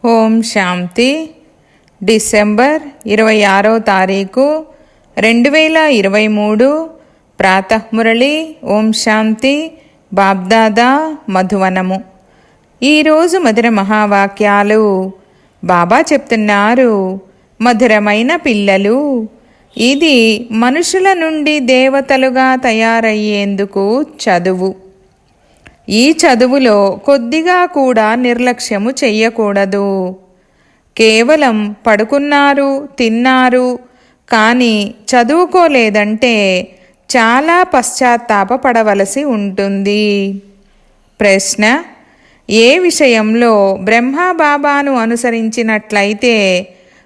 ఓం శాంతి. December 26వ తారీఖు 2023 ప్రాతఃమురళి. ఓం శాంతి. బాబ్దాదా మధువనము. ఈరోజు మధుర మహావాక్యాలు. బాబా చెప్తున్నారు, మధురమైన పిల్లలు, ఇది మనుషుల నుండి దేవతలుగా తయారయ్యేందుకు చదువు. ఈ చదువులో కొద్దిగా కూడా నిర్లక్ష్యము చెయ్యకూడదు. కేవలం పడుకున్నారు, తిన్నారు, కానీ చదువుకోలేదంటే చాలా పశ్చాత్తాపపడవలసి ఉంటుంది. ప్రశ్న: ఏ విషయంలో బ్రహ్మబాబాను అనుసరించినట్లయితే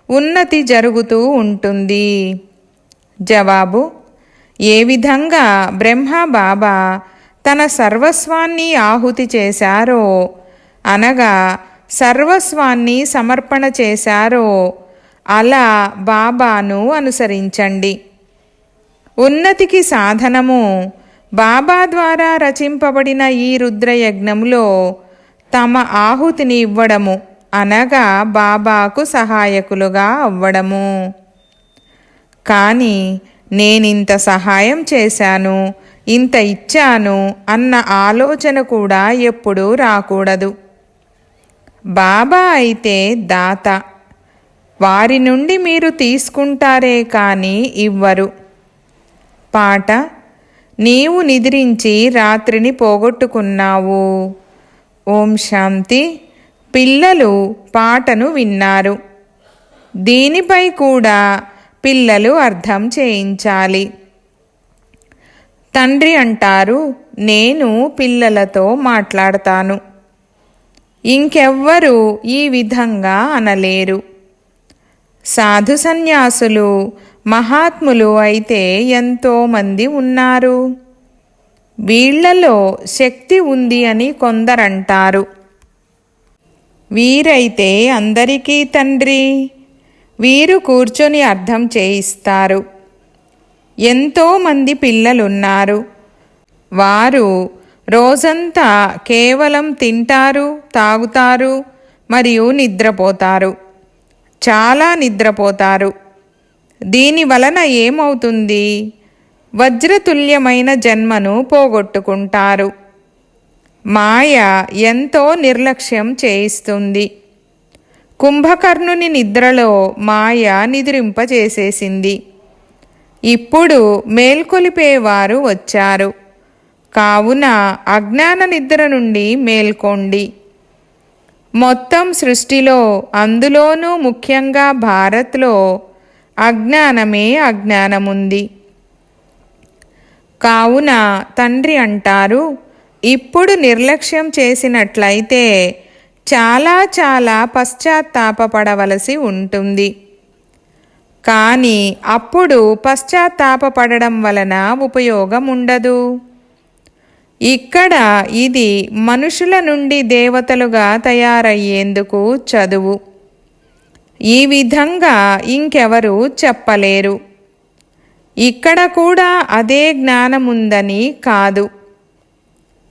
ఉన్నతి జరుగుతూ ఉంటుంది? జవాబు: ఏ విధంగా బ్రహ్మబాబా తన సర్వస్వాన్ని ఆహుతి చేశారో, అనగా సర్వస్వాన్ని సమర్పణ చేశారో, అలా బాబాను అనుసరించండి. ఉన్నతికి సాధనము బాబా ద్వారా రచింపబడిన ఈ రుద్రయజ్ఞములో తమ ఆహుతిని ఇవ్వడము, అనగా బాబాకు సహాయకులుగా అవ్వడము. కానీ నేనింత సహాయం చేశాను, ఇంత ఇచ్చాను అన్న ఆలోచన కూడా ఎప్పుడూ రాకూడదు. బాబా అయితే దాత, వారి నుండి మీరు తీసుకుంటారే కానీ ఇవ్వరు. పాట: నీవు నిద్రించి రాత్రిని పోగొట్టుకున్నావు. ఓం శాంతి. పిల్లలు పాటను విన్నారు. దీనిపై కూడా పిల్లలు అర్థం చేయించాలి. తండ్రి అంటారు, నేను పిల్లలతో మాట్లాడతాను, ఇంకెవ్వరూ ఈ విధంగా అనలేరు. సాధు సన్యాసులు, మహాత్ములు అయితే ఎంతోమంది ఉన్నారు. వీళ్లలో శక్తి ఉంది అని కొందరంటారు. వీరైతే అందరికీ తండ్రి. వీరు కూర్చొని అర్థం చేయిస్తారు. ఎంతోమంది పిల్లలున్నారు. వారు రోజంతా కేవలం తింటారు, తాగుతారు మరియు నిద్రపోతారు. చాలా నిద్రపోతారు. దీని వలన ఏమవుతుంది? వజ్రతుల్యమైన జన్మను పోగొట్టుకుంటారు. మాయ ఎంతో నిర్లక్ష్యం చేయిస్తుంది. కుంభకర్ణుని నిద్రలో మాయ నిద్రింపచేసేసింది. ఇప్పుడు మేల్కొలిపేవారు వచ్చారు. కావున అజ్ఞాన నిద్ర నుండి మేల్కోండి. మొత్తం సృష్టిలో, అందులోనూ ముఖ్యంగా భారత్లో అజ్ఞానమే అజ్ఞానముంది. కావున తండ్రి అంటారు, ఇప్పుడు నిర్లక్ష్యం చేసినట్లయితే చాలా చాలా పశ్చాత్తాపపడవలసి ఉంటుంది. కానీ అప్పుడు పశ్చాత్తాపపడడం వలన ఉపయోగం ఉండదు. ఇక్కడ ఇది మనుషుల నుండి దేవతలుగా తయారయ్యేందుకు చదువు. ఈ విధంగా ఇంకెవరూ చెప్పలేరు. ఇక్కడ కూడా అదే జ్ఞానముందని కాదు.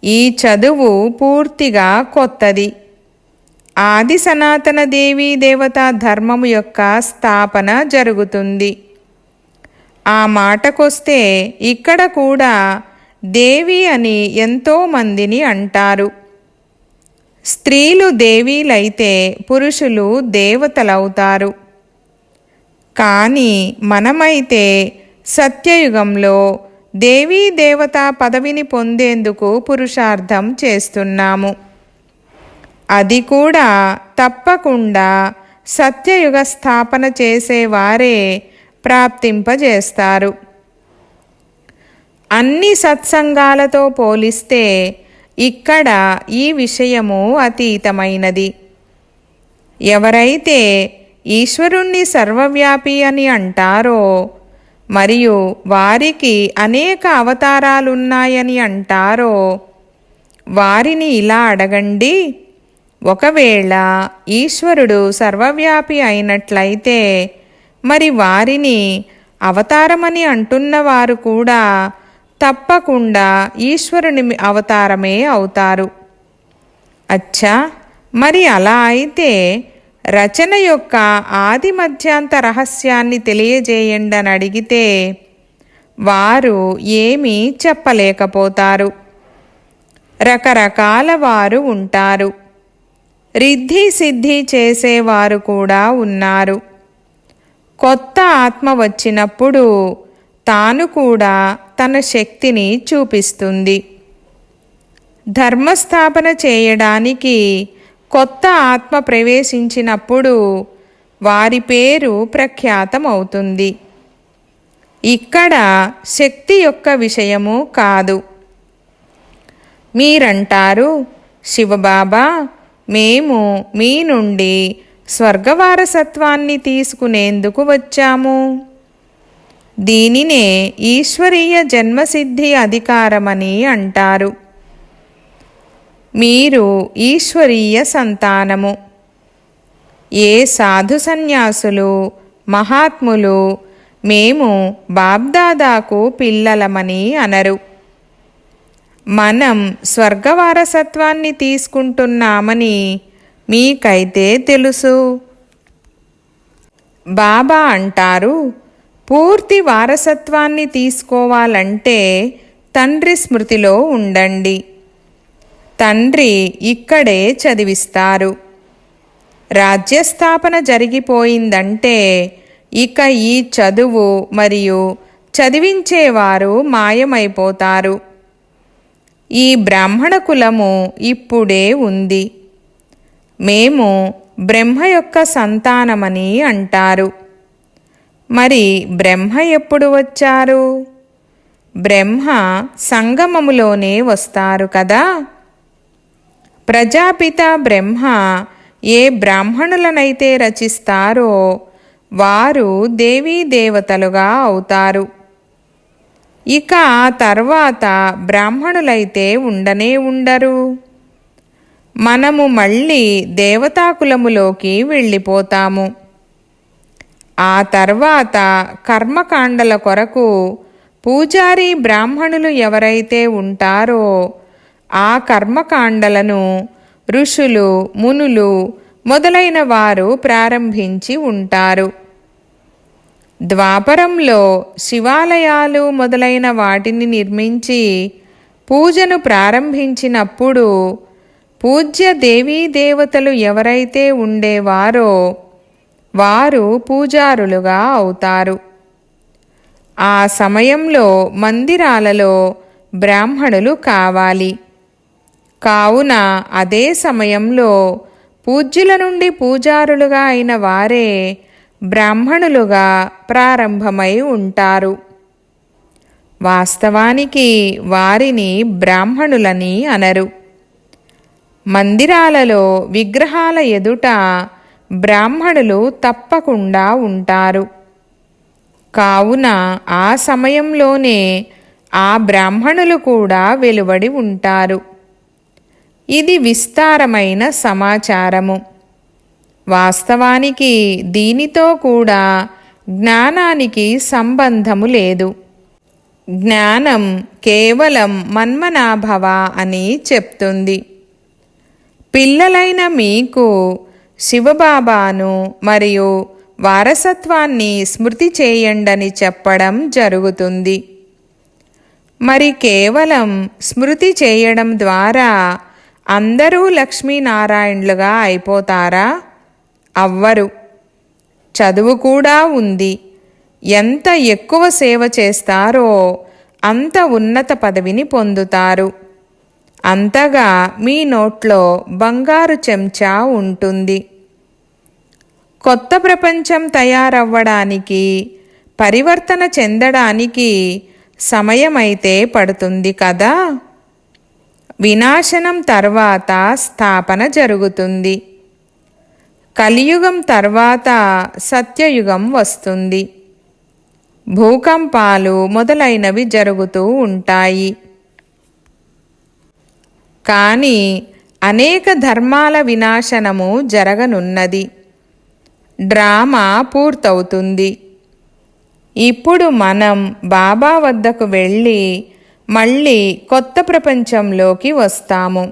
ఈ చదువు పూర్తిగా కొత్తది. ఆది సనాతన దేవీ దేవతా ధర్మము యొక్క స్థాపన జరుగుతుంది. ఆ మాటకొస్తే ఇక్కడ కూడా దేవి అని ఎంతోమందిని అంటారు. స్త్రీలు దేవీలైతే పురుషులు దేవతలవుతారు. కానీ మనమైతే సత్యయుగంలో దేవీ దేవతా పదవిని పొందేందుకు పురుషార్థం చేస్తున్నాము. అది కూడా తప్పకుండా సత్యయుగ స్థాపన చేసేవారే ప్రాప్తింపజేస్తారు. అన్ని సత్సంగాలతో పోలిస్తే ఇక్కడ ఈ విషయము అతీతమైనది. ఎవరైతే ఈశ్వరుణ్ణి సర్వవ్యాపి అని అంటారో, మరియు వారికి అనేక అవతారాలున్నాయని అంటారో, వారిని ఇలా అడగండి, ఒకవేళ ఈశ్వరుడు సర్వవ్యాపి అయినట్లయితే మరి వారిని అవతారమని అంటున్నవారు కూడా తప్పకుండా ఈశ్వరుని అవతారమే అవుతారు. అచ్చా, మరి అలా అయితే రచన యొక్క ఆది మధ్యాంత రహస్యాన్ని తెలియజేయండి అని అడిగితే వారు ఏమీ చెప్పలేకపోతారు. రకరకాల వారు ఉంటారు. రిద్ధి సిద్ధి చేసేవారు కూడా ఉన్నారు. కొత్త ఆత్మ వచ్చినప్పుడు తాను కూడా తన శక్తిని చూపిస్తుంది. ధర్మస్థాపన చేయడానికి కొత్త ఆత్మ ప్రవేశించినప్పుడు వారి పేరు ప్రఖ్యాతమవుతుంది. ఇక్కడ శక్తి యొక్క విషయము కాదు. మీరంటారు, శివబాబా, మేము మీ నుండి స్వర్గవారసత్వాన్ని తీసుకునేందుకు వచ్చాము. దీనినే ఈశ్వరీయ జన్మసిద్ధి అధికారమని అంటారు. మీరు ఈశ్వరీయ సంతానము. ఏ సాధు సన్యాసులు, మహాత్ములు మేము బాబ్దాదాకు పిల్లలమని అనరు. మనం స్వర్గవారసత్వాన్ని తీసుకుంటున్నామని మీకైతే తెలుసు. బాబా అంటారు, పూర్తి వారసత్వాన్ని తీసుకోవాలంటే తండ్రి స్మృతిలో ఉండండి. తండ్రి ఇక్కడే చదివిస్తారు. రాజ్యస్థాపన జరిగిపోయిందంటే ఇక ఈ చదువు మరియు చదివించేవారు మాయమైపోతారు. ఈ బ్రాహ్మణ కులము ఇప్పుడే ఉంది. మేము బ్రహ్మ యొక్క సంతానమని అంటారు. మరి బ్రహ్మ ఎప్పుడు వచ్చారు? బ్రహ్మ సంగమములోనే వస్తారు కదా. ప్రజాపిత బ్రహ్మ ఏ బ్రాహ్మణులనైతే రచిస్తారో వారు దేవీ దేవతలుగా అవుతారు. ఇక ఆ తర్వాత బ్రాహ్మణులైతే ఉండనే ఉండరు. మనము మళ్ళీ దేవతాకులములోకి వెళ్ళిపోతాము. ఆ తర్వాత కర్మకాండల కొరకు పూజారి బ్రాహ్మణులు ఎవరైతే ఉంటారో ఆ కర్మకాండలను ఋషులు, మునులు మొదలైన వారు ప్రారంభించి ఉంటారు. ద్వాపరంలో శివాలయాలు మొదలైన వాటిని నిర్మించి పూజను ప్రారంభించినప్పుడు పూజ్య దేవీ దేవతలు ఎవరైతే ఉండేవారో వారు పూజారులుగా అవుతారు. ఆ సమయంలో మందిరాలలో బ్రాహ్మణులు కావాలి. కావున అదే సమయంలో పూజ్యుల నుండి పూజారులుగా అయిన వారే బ్రాహ్మణులుగా ప్రారంభమై ఉంటారు. వాస్తవానికి వారిని బ్రాహ్మణులని అనరు. మందిరాలలో విగ్రహాల ఎదుట బ్రాహ్మణులు తప్పకుండా ఉంటారు. కావున ఆ సమయంలోనే ఆ బ్రాహ్మణులు కూడా వెలువడి ఉంటారు. ఇది విస్తారమైన సమాచారము. వాస్తవానికి దీనితో కూడా జ్ఞానానికి సంబంధము లేదు. జ్ఞానం కేవలం మన్మనాభవ అని చెప్తుంది. పిల్లలైన మీకు శివబాబాను మరియు వారసత్వాన్ని స్మృతి చేయండని చెప్పడం జరుగుతుంది. మరి కేవలం స్మృతి చేయడం ద్వారా అందరూ లక్ష్మీనారాయణులుగా అయిపోతారా? అవ్వరు. చదువు కూడా ఉంది. ఎంత ఎక్కువ సేవ చేస్తారో అంత ఉన్నత పదవిని పొందుతారు. అంతగా మీ నోట్లో బంగారు చెంచా ఉంటుంది. కొత్త ప్రపంచం తయారవ్వడానికి, పరివర్తన చెందడానికి సమయమైతే పడుతుంది కదా. వినాశనం తర్వాత స్థాపన జరుగుతుంది. కలియుగం తర్వాత సత్యయుగం వస్తుంది. భూకంపాలు మొదలైనవి జరుగుతూ ఉంటాయి. కానీ అనేక ధర్మాల వినాశనము జరగనున్నది. డ్రామా పూర్తవుతుంది. ఇప్పుడు మనం బాబా వద్దకు వెళ్ళి మళ్ళీ కొత్త ప్రపంచంలోకి వస్తాము.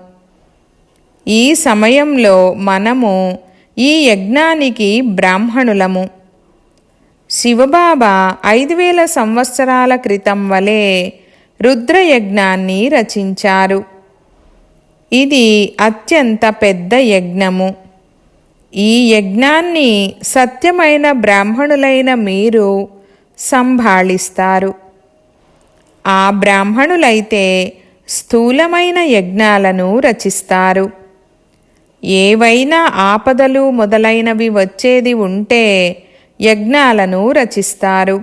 ఈ సమయంలో మనము ఈ యజ్ఞానికి బ్రాహ్మణులము. శివబాబా 5000 సంవత్సరాల క్రితం వలె రుద్రయజ్ఞాన్ని రచించారు. ఇది అత్యంత పెద్ద యజ్ఞము. ఈ యజ్ఞాన్ని సత్యమైన బ్రాహ్మణులైన మీరు సంభాళిస్తారు. ఆ బ్రాహ్మణులైతే స్థూలమైన యజ్ఞాలను రచిస్తారు. ఏవైనా ఆపదలు మొదలైనవి వచ్చేది ఉంటే యజ్ఞాలను రచిస్తారు.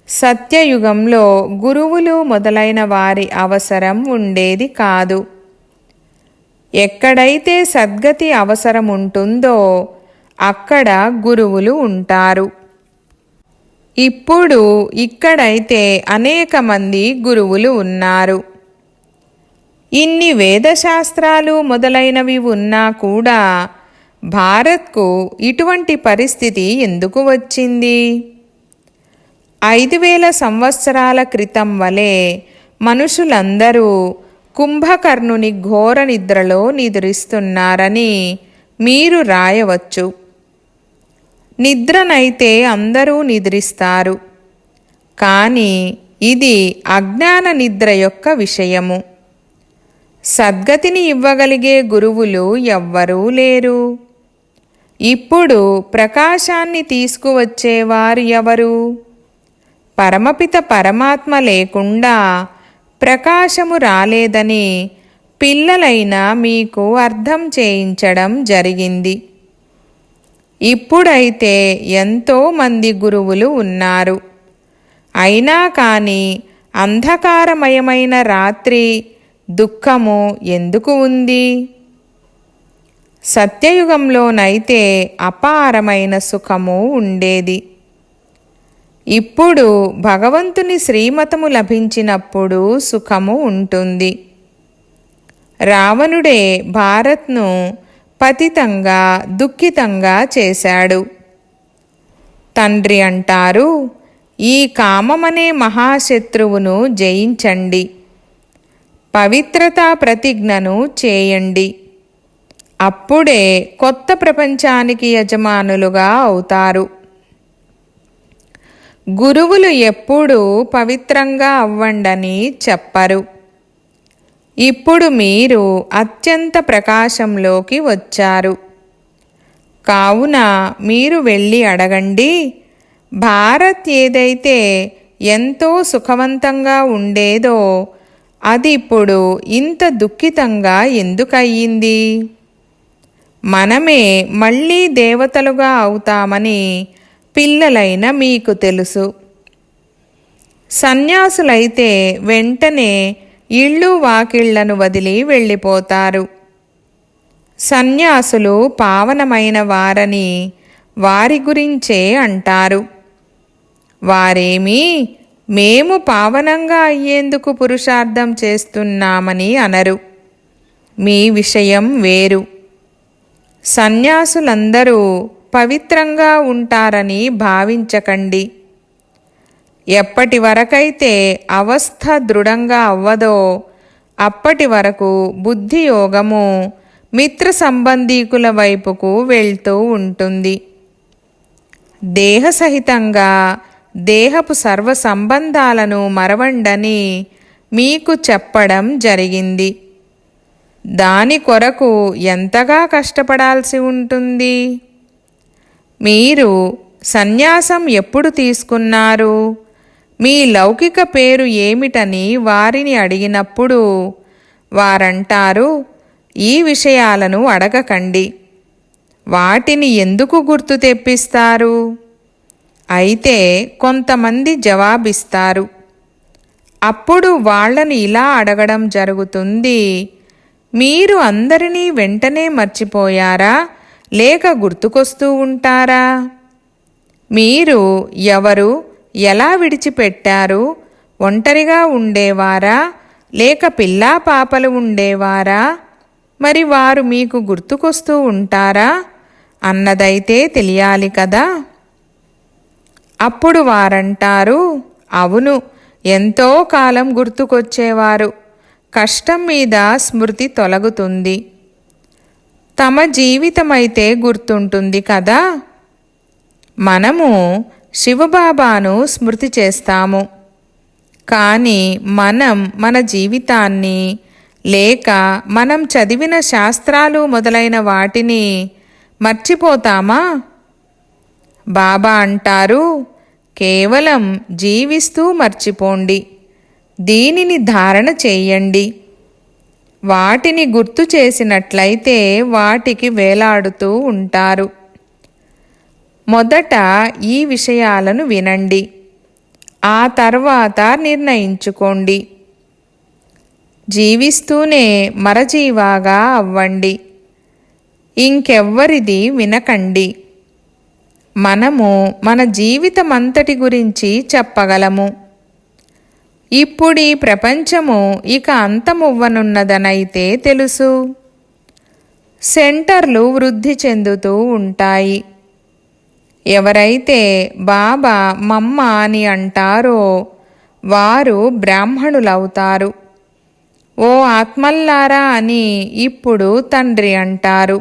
సత్యయుగంలో గురువులు మొదలైన వారి అవసరం ఉండేది కాదు. ఎక్కడైతే సద్గతి అవసరం ఉంటుందో అక్కడ గురువులు ఉంటారు. ఇప్పుడు ఇక్కడైతే అనేక మంది గురువులు ఉన్నారు. ఇన్ని వేదశాస్త్రాలు మొదలైనవి ఉన్నా కూడా భారత్కు ఇటువంటి పరిస్థితి ఎందుకు వచ్చింది? 5000 సంవత్సరాల క్రితం వలె మనుషులందరూ కుంభకర్ణుని ఘోర నిద్రలో నిద్రిస్తున్నారని మీరు రాయవచ్చు. నిద్రనైతే అందరూ నిద్రిస్తారు, కానీ ఇది అజ్ఞాన నిద్ర యొక్క విషయము. సద్గతిని ఇవ్వగలిగే గురువులు ఎవ్వరూ లేరు. ఇప్పుడు ప్రకాశాన్ని తీసుకువచ్చేవారు ఎవరు? పరమపిత పరమాత్మ లేకుండా ప్రకాశము రాలేదని పిల్లలైన మీకు అర్థం చేయించడం జరిగింది. ఇప్పుడైతే ఎంతోమంది గురువులు ఉన్నారు. అయినా కానీ అంధకారమయమైన రాత్రి దుఃఖము ఎందుకు ఉంది? సత్యయుగంలోనైతే అపారమైన సుఖము ఉండేది. ఇప్పుడు భగవంతుని శ్రీమతము లభించినప్పుడు సుఖము ఉంటుంది. రావణుడే భారత్ను పతితంగా దుఃఖితంగా చేశాడు. తండ్రి అంటారు, ఈ కామమనే మహాశత్రువును జయించండి, పవిత్రతా ప్రతిజ్ఞను చేయండి. అప్పుడే కొత్త ప్రపంచానికి యజమానులుగా అవుతారు. గురువులు ఎప్పుడూ పవిత్రంగా అవ్వండని చెప్పరు. ఇప్పుడు మీరు అత్యంత ప్రకాశంలోకి వచ్చారు. కావున మీరు వెళ్ళి అడగండి, భారత్ ఏదైతే ఎంతో సుఖవంతంగా ఉండేదో అది ఇప్పుడు ఇంత దుఃఖితంగా ఎందుకయ్యింది? మనమే మళ్ళీ దేవతలుగా అవుతామని పిల్లలైన మీకు తెలుసు. సన్యాసులైతే వెంటనే ఇళ్ళు వాకిళ్లను వదిలి వెళ్ళిపోతారు. సన్యాసులు పావనమైన వారని వారి గురించే అంటారు. వారేమీ మేము పావనంగా అయ్యేందుకు పురుషార్థం చేస్తున్నామని అనరు. మీ విషయం వేరు. సన్యాసులందరూ పవిత్రంగా ఉంటారని భావించకండి. ఎప్పటి వరకైతే అవస్థ దృఢంగా అవ్వదో అప్పటి వరకు బుద్ధియోగము మిత్ర సంబంధీకుల వైపుకు వెళ్తూ ఉంటుంది. దేహసహితంగా దేహపు సర్వ సంబంధాలను మరవండని మీకు చెప్పడం జరిగింది. దాని కొరకు ఎంతగా కష్టపడాల్సి ఉంటుంది? మీరు సన్యాసం ఎప్పుడు తీసుకున్నారు? మీ లౌకిక పేరు ఏమిటని వారిని అడిగినప్పుడు వారంటారు, ఈ విషయాలను అడగకండి, వాటిని ఎందుకు గుర్తు తెప్పిస్తారు? అయితే కొంతమంది జవాబిస్తారు. అప్పుడు వాళ్ళని ఇలా అడగడం జరుగుతుంది, మీరు అందరినీ వెంటనే మర్చిపోయారా, లేక గుర్తుకొస్తూ ఉంటారా? మీరు ఎవరు ఎలా విడిచిపెట్టారు? ఒంటరిగా ఉండేవారా, లేక పిల్లా పాపలు ఉండేవారా? మరి వారు మీకు గుర్తుకొస్తూ ఉంటారా అన్నదైతే తెలియాలి కదా. అప్పుడు వారంటారు, అవును, ఎంతో కాలం గుర్తుకొచ్చేవారు. కష్టం మీద స్మృతి తొలగుతుంది. తమ జీవితమైతే గుర్తుంటుంది కదా. మనము శివబాబాను స్మృతి చేస్తాము, కానీ మనం మన జీవితాన్ని లేక మనం చదివిన శాస్త్రాలు మొదలైన వాటిని మర్చిపోతామా? బాబా అంటారు, కేవలం జీవిస్తూ మర్చిపోండి, దీనిని ధారణ చేయండి. వాటిని గుర్తు చేసినట్లయితే వాటికి వేలాడుతూ ఉంటారు. మొదట ఈ విషయాలను వినండి, ఆ తర్వాత నిర్ణయించుకోండి. జీవిస్తూనే మరజీవాగా అవ్వండి, ఇంకెవ్వరిది వినకండి. మనము మన జీవితమంతటి గురించి చెప్పగలము. ఇప్పుడీ ప్రపంచము ఇక అంతమువ్వనున్నదనైతే తెలుసు. సెంటర్లు వృద్ధి చెందుతూ ఉంటాయి. ఎవరైతే బాబా మమ్మ అని అంటారో వారు బ్రాహ్మణులవుతారు. ఓ ఆత్మల్లారా అని ఇప్పుడు తండ్రి అంటారు.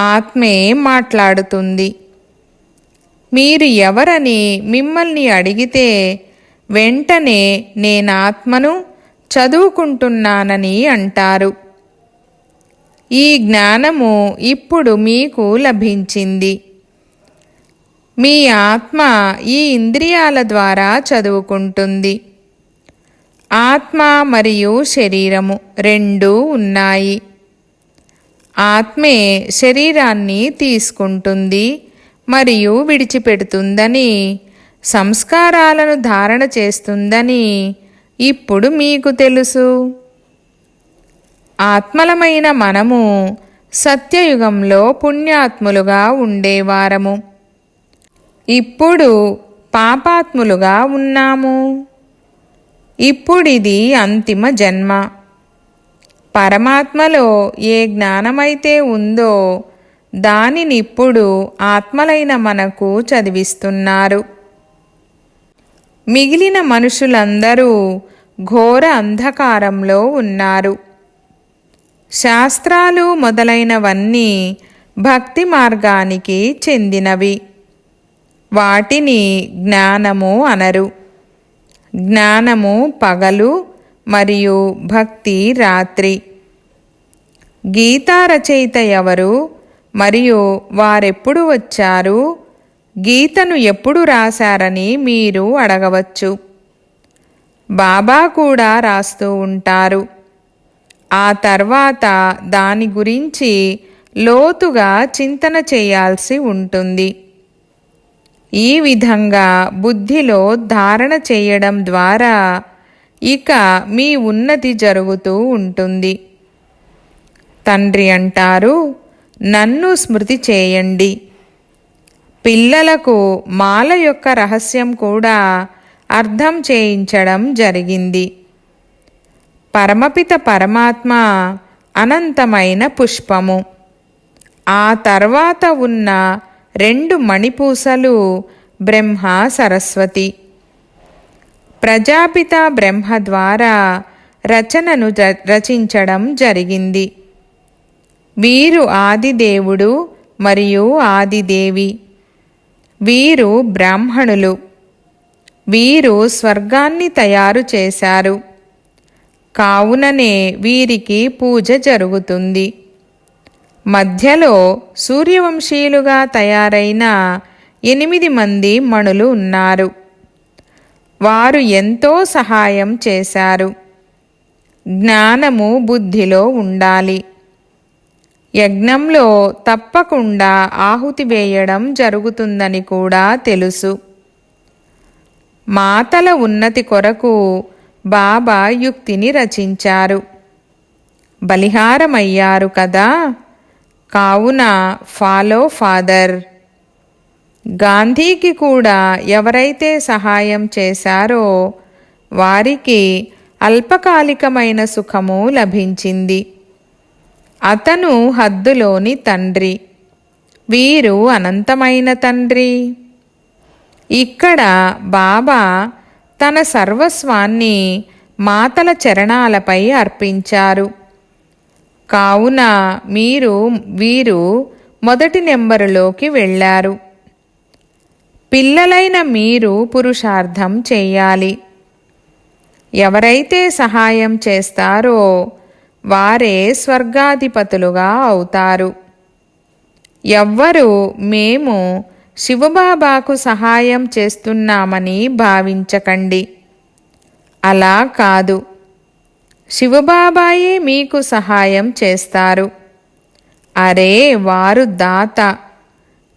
ఆత్మే మాట్లాడుతుంది. మీరు ఎవరని మిమ్మల్ని అడిగితే వెంటనే నేనాత్మను చదువుకుంటున్నానని అంటారు. ఈ జ్ఞానము ఇప్పుడు మీకు లభించింది. మీ ఆత్మ ఈ ఇంద్రియాల ద్వారా చదువుకుంటుంది. ఆత్మ మరియు శరీరము రెండూ ఉన్నాయి. ఆత్మే శరీరాన్ని తీసుకుంటుంది మరియు విడిచిపెడుతుందని, సంస్కారాలను ధారణ చేస్తుందని ఇప్పుడు మీకు తెలుసు. ఆత్మలమైన మనము సత్యయుగంలో పుణ్యాత్ములుగా ఉండేవారము. ఇప్పుడు పాపాత్ములుగా ఉన్నాము. ఇప్పుడిది అంతిమ జన్మ. పరమాత్మలో ఏ జ్ఞానమైతే ఉందో దానినిప్పుడు ఆత్మలైన మనకు చదివిస్తున్నారు. మిగిలిన మనుషులందరూ ఘోర అంధకారంలో ఉన్నారు. శాస్త్రాలు మొదలైనవన్నీ భక్తి మార్గానికి చెందినవి. వాటిని జ్ఞానము అనరు. జ్ఞానము పగలు మరియు భక్తి రాత్రి. గీతా రచయిత ఎవరు మరియు వారెప్పుడు వచ్చారు, గీతను ఎప్పుడు రాశారని మీరు అడగవచ్చు. బాబా కూడా రాస్తూ ఉంటారు. ఆ తర్వాత దాని గురించి లోతుగా చింతన చేయాల్సి ఉంటుంది. ఈ విధంగా బుద్ధిలో ధారణ చేయడం ద్వారా ఇక మీ ఉన్నతి జరుగుతూ ఉంటుంది. తండ్రి అంటారు, నన్ను స్మృతి చేయండి. పిల్లలకు మాల యొక్క రహస్యం కూడా అర్థం చేయించడం జరిగింది. పరమపిత పరమాత్మ అనంతమైన పుష్పము. ఆ తర్వాత ఉన్న 2 మణిపూసలు బ్రహ్మ సరస్వతి. ప్రజాపిత బ్రహ్మ ద్వారా రచనను రచించడం జరిగింది. వీరు ఆదిదేవుడు మరియు ఆదిదేవి. వీరు బ్రాహ్మణులు. వీరు స్వర్గాన్ని తయారు చేశారు. కావుననే వీరికి పూజ జరుగుతుంది. మధ్యలో సూర్యవంశీయులుగా తయారైన 8 మంది మణులు ఉన్నారు. వారు ఎంతో సహాయం చేశారు. జ్ఞానము బుద్ధిలో ఉండాలి. యజ్ఞంలో తప్పకుండా ఆహుతి వేయడం జరుగుతుందని కూడా తెలుసు. మాతల ఉన్నతి కొరకు బాబా యుక్తిని రచించారు. బలిహారమయ్యారు కదా. కావున ఫాలో ఫాదర్. గాంధీకి కూడా ఎవరైతే సహాయం చేశారో వారికి అల్పకాలికమైన సుఖము లభించింది. అతను హద్దులోని తండ్రి. వీరు అనంతమైన తండ్రి. ఇక్కడ బాబా తన సర్వస్వాన్ని మాతల చరణాలపై అర్పించారు. కావున వీరు మొదటి నెంబరులోకి వెళ్ళారు. పిల్లలైన మీరు పురుషార్థం చేయాలి. ఎవరైతే సహాయం చేస్తారో వారే స్వర్గాధిపతులుగా అవుతారు. ఎవ్వరూ మేము శివబాబాకు సహాయం చేస్తున్నామని భావించకండి. అలా కాదు, శివబాబాయే మీకు సహాయం చేస్తారు. అరే వారు దాత,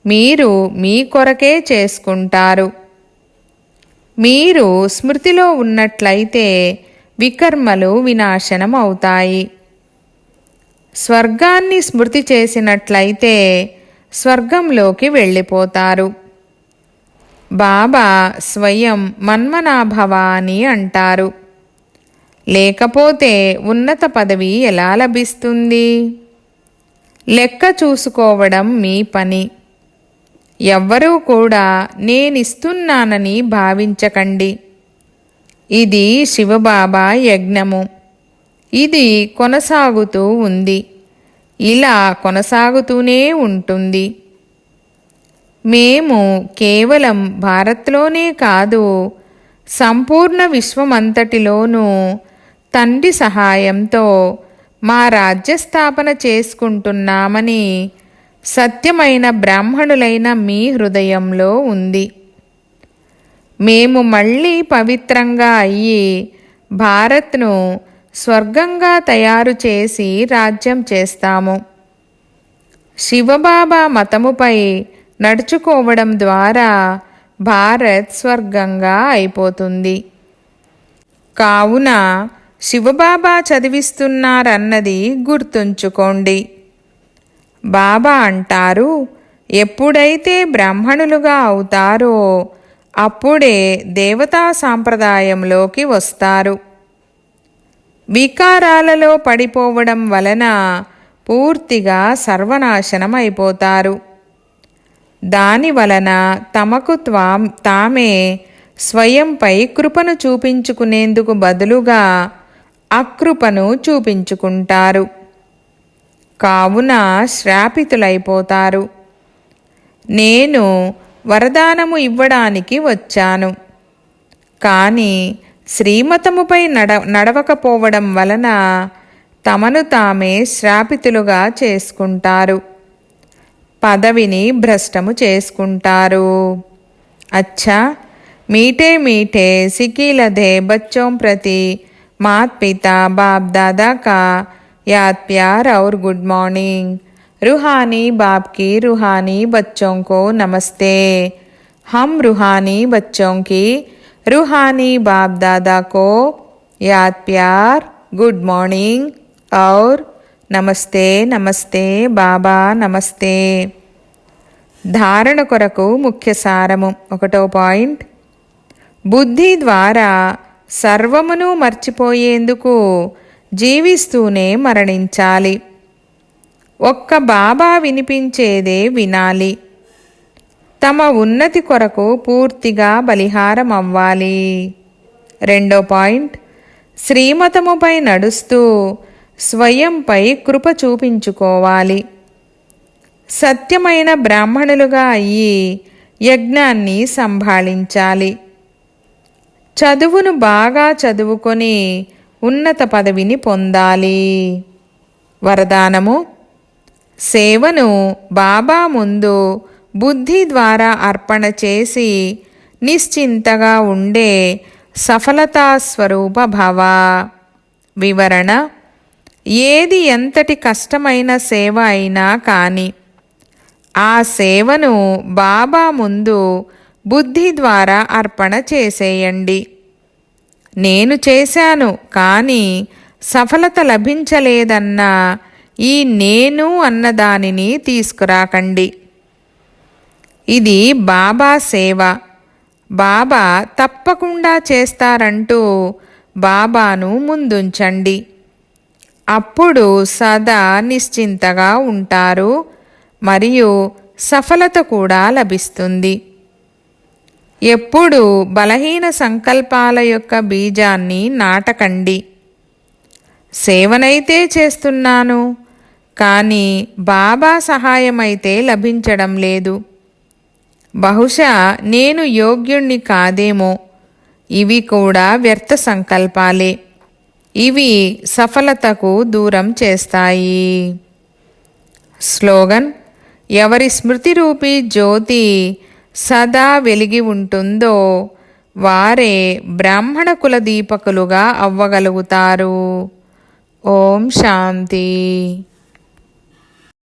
మీరు మీ కొరకే చేసుకుంటారు. మీరు స్మృతిలో ఉన్నట్లయితే వికర్మలు వినాశనం అవుతాయి. స్వర్గాన్ని స్మృతి చేసినట్లయితే స్వర్గంలోకి వెళ్ళిపోతారు. బాబా స్వయం మన్మనాభవ అని అంటారు. లేకపోతే ఉన్నత పదవి ఎలా లభిస్తుంది? లెక్క చూసుకోవడం మీ పని. ఎవ్వరూ కూడా నేనిస్తున్నానని భావించకండి. ఇది శివబాబా యజ్ఞము. ఇది కొనసాగుతూ ఉంది. ఇలా కొనసాగుతూనే ఉంటుంది. మేము కేవలం భారత్లోనే కాదు, సంపూర్ణ విశ్వమంతటిలోనూ తండ్రి సహాయంతో మా రాజ్యస్థాపన చేసుకుంటున్నామని సత్యమైన బ్రాహ్మణులైన మీ హృదయంలో ఉంది. మేము మళ్ళీ పవిత్రంగా అయ్యి భారత్ను స్వర్గంగా తయారు చేసి రాజ్యం చేస్తాము. శివబాబా మతముపై నడుచుకోవడం ద్వారా భారత్ స్వర్గంగా అయిపోతుంది. కావున శివబాబా చదివిస్తున్నారన్నది గుర్తుంచుకోండి. బాబా అంటారు, ఎప్పుడైతే బ్రాహ్మణులుగా అవుతారో అప్పుడే దేవతా సాంప్రదాయంలోకి వస్తారు. వికారాలలో పడిపోవడం వలన పూర్తిగా సర్వనాశనం అయిపోతారు. దాని వలన తమకు తామే స్వయంపై కృపను చూపించుకునేందుకు బదులుగా అకృపను చూపించుకుంటారు. కావున శ్రాపితులైపోతారు. నేను వరదానము ఇవ్వడానికి వచ్చాను, కానీ శ్రీమతముపై నడవకపోవడం వలన తమను తామే శ్రాపితులుగా చేసుకుంటారు. పదవిని భ్రష్టము చేసుకుంటారు. అచ్చా, మీఠే మీఠే సికీలధే బచ్చోం ప్రతి మాత్ పితా బాప్ दादा का याद प्यार और गुड मॉर्निंग. रूहानी बाप की रूहानी बच्चों को नमस्ते. हम रूहानी बच्चों की रूहानी बाप दादा को याद प्यार, गुड मॉर्निंग और నమస్తే నమస్తే బాబా నమస్తే. ధారణ కొరకు ముఖ్య సారము. 1వ పాయింట్, బుద్ధి ద్వారా సర్వమును మర్చిపోయేందుకు జీవిస్తూనే మరణించాలి. ఒక్క బాబా వినిపించేదే వినాలి. తమ ఉన్నతి కొరకు పూర్తిగా బలిహారం అవ్వాలి. 2వ పాయింట్, శ్రీమతముపై నడుస్తూ స్వయంపై కృప చూపించుకోవాలి. సత్యమైన బ్రాహ్మణులుగా అయ్యి యజ్ఞాన్ని సంభాళించాలి. చదువును బాగా చదువుకొని ఉన్నత పదవిని పొందాలి. వరదానము, సేవను బాబా ముందు బుద్ధి ద్వారా అర్పణ చేసి నిశ్చింతగా ఉండే సఫలతా స్వరూప భవ. వివరణ, ఏది ఎంతటి కష్టమైన సేవ అయినా కానీ ఆ సేవను బాబా ముందు బుద్ధి ద్వారా అర్పణ చేసేయండి. నేను చేశాను కానీ సఫలత లభించలేదన్న ఈ నేను అన్నదానిని తీసుకురాకండి. ఇది బాబా సేవ. బాబా తప్పకుండా చేస్తారంటూ బాబాను ముందుంచండి. అప్పుడు సదా నిశ్చింతగా ఉంటారు మరియు సఫలత కూడా లభిస్తుంది. ఎప్పుడు బలహీన సంకల్పాల యొక్క బీజాన్ని నాటకండి. సేవనైతే చేస్తున్నాను, కానీ బాబా సహాయమైతే లభించడం లేదు. బహుశా నేను యోగ్యుణ్ణి కాదేమో. ఇవి కూడా వ్యర్థ సంకల్పాలే. ఇవి సఫలతకు దూరం చేస్తాయి. స్లోగన్: ఎవరి స్మృతి రూపీ జ్యోతి సదా వెలిగి ఉంటుందో వారే బ్రాహ్మణ కుల దీపకులుగా అవ్వగలుగుతారు. ఓం శాంతి.